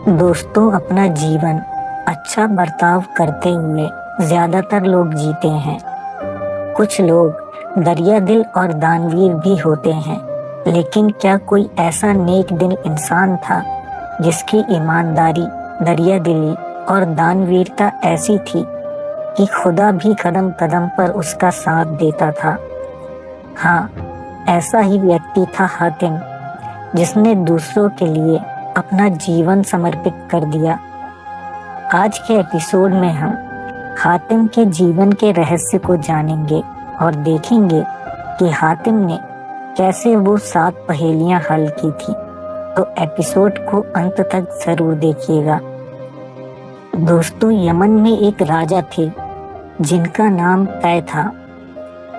دوستوں، اپنا جیون اچھا برتاؤ کرتے ہوئے زیادہ تر لوگ جیتے ہیں۔ کچھ لوگ دریا دل اور دانویر بھی ہوتے ہیں، لیکن کیا کوئی ایسا نیک دل انسان تھا جس کی ایمانداری، دریا دلی اور دانویرتا ایسی تھی کہ خدا بھی قدم قدم پر اس کا ساتھ دیتا تھا؟ ہاں، ایسا ہی ویکتی تھا حاتم، جس نے دوسروں کے لیے اپنا جیون سمرپت کر دیا۔ آج کے ایپیسوڈ میں ہم حاتم کے جیون کے رہسیہ کو جانیں گے اور دیکھیں گے کہ حاتم نے کیسے وہ 7 پہیلیاں حل کی تھی۔ تو ایپیسوڈ کو انت تک ضرور دیکھیے گا۔ دوستوں، یمن میں ایک راجا تھے جن کا نام طے تھا۔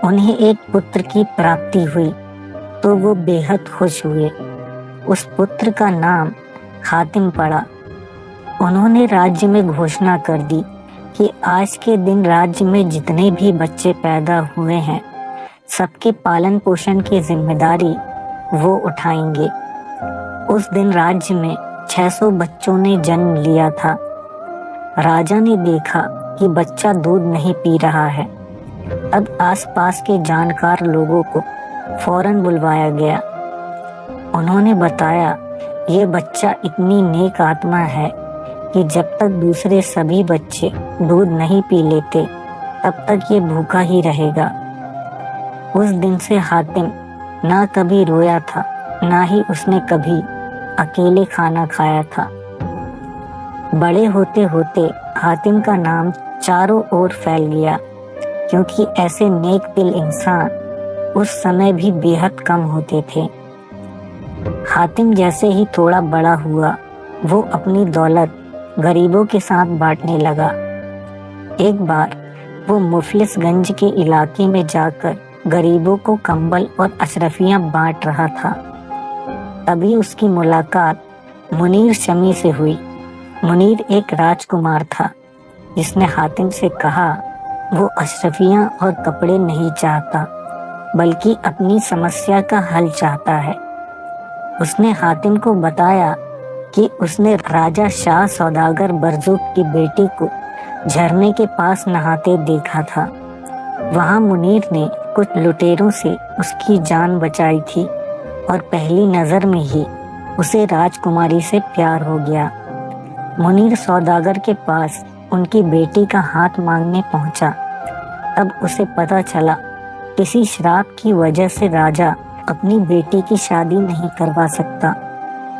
انہیں ایک پتر کی پراپتی ہوئی تو وہ بے حد خوش ہوئے۔ اس پتر کا نام حاتم پڑا۔ انہوں نے راجیہ میں گھوشنا کر دی کہ آج کے دن راجیہ میں جتنے بھی بچے پیدا ہوئے ہیں، سب کے پالن پوشن کی ذمہ داری وہ اٹھائیں گے۔ اس دن راجیہ میں 600 بچوں نے جنم لیا تھا۔ راجا نے دیکھا کہ بچہ دودھ نہیں پی رہا ہے۔ اب آس پاس کے جانکار لوگوں کو فوراً بلوایا گیا۔ انہوں نے بتایا، یہ بچہ اتنی نیک آتما ہے کہ جب تک دوسرے سبھی بچے دودھ نہیں پی لیتے تب تک یہ بھوکا ہی رہے گا۔ اس دن سے حاتم نہ کبھی رویا تھا، نہ ہی اس نے کبھی اکیلے کھانا کھایا تھا۔ بڑے ہوتے ہوتے حاتم کا نام چاروں اور پھیل گیا، کیونکہ ایسے نیک دل انسان اس سمے بھی بے حد کم ہوتے تھے۔ حاتم جیسے ہی تھوڑا بڑا ہوا، وہ اپنی دولت غریبوں کے ساتھ بانٹنے لگا۔ ایک بار وہ مفلس گنج کے علاقے میں جا کر غریبوں کو کمبل اور اشرفیاں بانٹ رہا تھا۔ تبھی اس کی ملاقات منیر شمی سے ہوئی۔ منیر ایک راجکمار تھا جس نے حاتم سے کہا وہ اشرفیاں اور کپڑے نہیں چاہتا، بلکہ اپنی سمسیا کا حل چاہتا ہے۔ اس نے حاتم کو بتایا کہ اس نے راجہ شاہ سوداگر برزوق کی بیٹی کو جھرنے کے پاس نہاتے دیکھا تھا۔ وہاں منیر نے کچھ لٹیروں سے اس کی جان بچائی تھی اور پہلی نظر میں ہی اسے راجکماری سے پیار ہو گیا۔ منیر سوداگر کے پاس ان کی بیٹی کا ہاتھ مانگنے پہنچا۔ تب اسے پتہ چلا کسی شراپ کی وجہ سے راجہ اپنی بیٹی کی شادی نہیں کروا سکتا،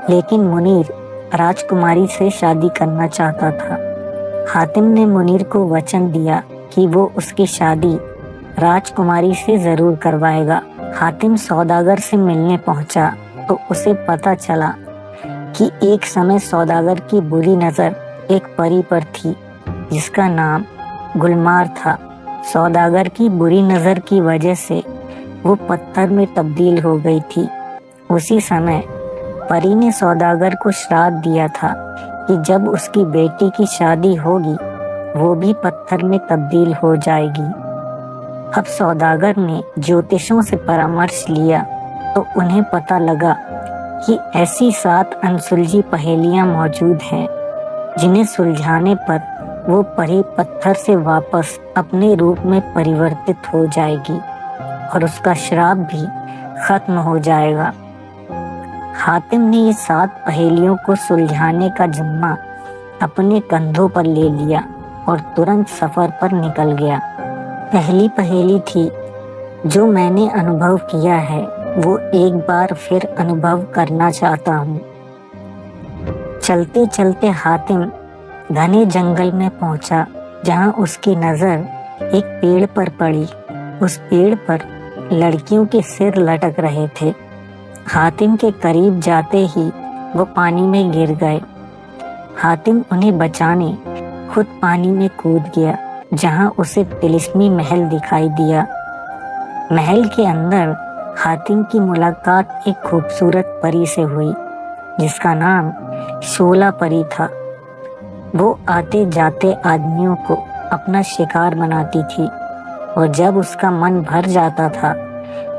لیکن منیر راجکماری سے شادی کرنا چاہتا تھا۔ حاتم نے منیر کو وچن دیا کہ وہ اس کی شادی راجکماری سے ضرور کروائے گا۔ حاتم سوداگر سے ملنے پہنچا تو اسے پتہ چلا کہ ایک سمے سوداگر کی بری نظر ایک پری پر تھی جس کا نام گلمار تھا۔ سوداگر کی بری نظر کی وجہ سے وہ پتھر میں تبدیل ہو گئی تھی۔ اسی سمے پری نے سوداگر کو شراپ دیا تھا کہ جب اس کی بیٹی کی شادی ہوگی وہ بھی پتھر میں تبدیل ہو جائے گی۔ اب سوداگر نے جوتشوں سے پرامرش لیا تو انہیں پتہ لگا کہ ایسی 7 انسلجھی پہیلیاں موجود ہیں جنہیں سلجھانے پر وہ پری پتھر سے واپس اپنے روپ میں پریورتت ہو جائے گی اور اس کا شراپ بھی ختم ہو جائے گا۔ حاتم نے یہ 7 پہیلیوں کو سلجھانے کا ذمہ اپنے کندھوں پر لے لیا اور ترنت سفر پر نکل گیا۔ پہلی پہیلی تھی، جو میں نے انوبھو کیا ہے وہ ایک بار پھر انوبھو کرنا چاہتا ہوں۔ چلتے چلتے حاتم گھنے جنگل میں پہنچا، جہاں اس کی نظر ایک پیڑ پر پڑی۔ اس پیڑ پر لڑکیوں کے سر لٹک رہے تھے۔ حاتم کے قریب جاتے ہی وہ پانی میں گر گئے۔ حاتم انہیں بچانے خود پانی میں کود گیا، جہاں اسے طلسمی محل دکھائی دیا۔ محل کے اندر حاتم کی ملاقات ایک خوبصورت پری سے ہوئی جس کا نام شولا پری تھا۔ وہ آتے جاتے آدمیوں کو اپنا شکار بناتی تھی اور جب اس کا من بھر جاتا تھا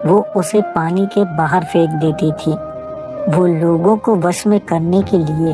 وہ اسے پانی کے باہر پھینک دیتی تھی۔ وہ لوگوں کو وش میں کرنے کے لیے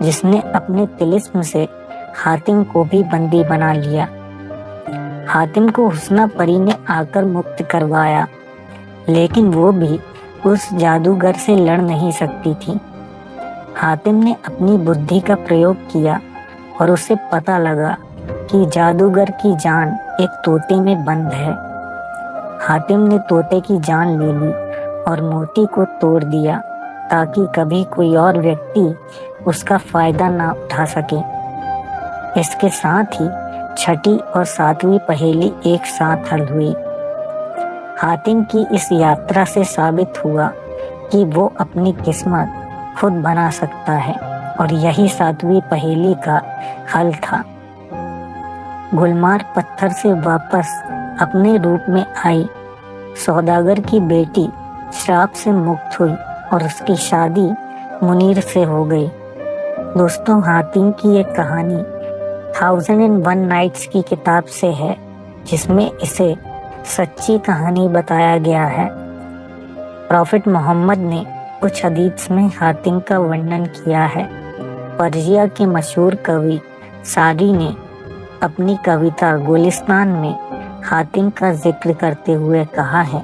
جس نے اپنے طلسم سے حاتم کو بھی بندی بنا لیا۔ حاتم کو حسنہ پری نے آ کر مکت کروایا، لیکن وہ بھی اس جادوگر سے لڑ نہیں سکتی تھی۔ حاتم نے اپنی بدھی کا پریوگ کیا اور اسے پتہ لگا کہ جادوگر کی جان ایک طوطے میں بند ہے۔ حاتم نے طوطے کی جان لے لی اور موتی کو توڑ دیا تاکہ کبھی کوئی اور ویکتی اس کا فائدہ نہ اٹھا سکے۔ اس کے ساتھ ہی چھٹی اور ساتویں پہیلی ایک ساتھ حل ہوئی۔ حاتم کی اس یاترا سے ثابت ہوا کہ وہ اپنی قسمت خود بنا سکتا ہے، اور یہی ساتویں پہیلی کا حل تھا۔ گلمار پتھر سے واپس اپنے روپ میں آئی سوداگر کی بیٹی شراپ سے مکت ہوئی اور اس کی شادی منیر سے ہو گئی۔ دوستوں، حاتم کی ایک کہانی 1001 نائٹس کی کتاب سے ہے، جس میں اسے سچی کہانی بتایا گیا ہے۔ پروفٹ محمد نے کچھ حدیث میں حاتم کا ورنن کیا ہے۔ پرجیا کے مشہور کوی ساری نے اپنی کویتا گلستان میں حاتم کا ذکر کرتے ہوئے کہا ہے،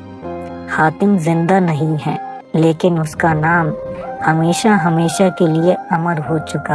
حاتم زندہ نہیں ہے، لیکن اس کا نام ہمیشہ ہمیشہ کے لیے امر ہو چکا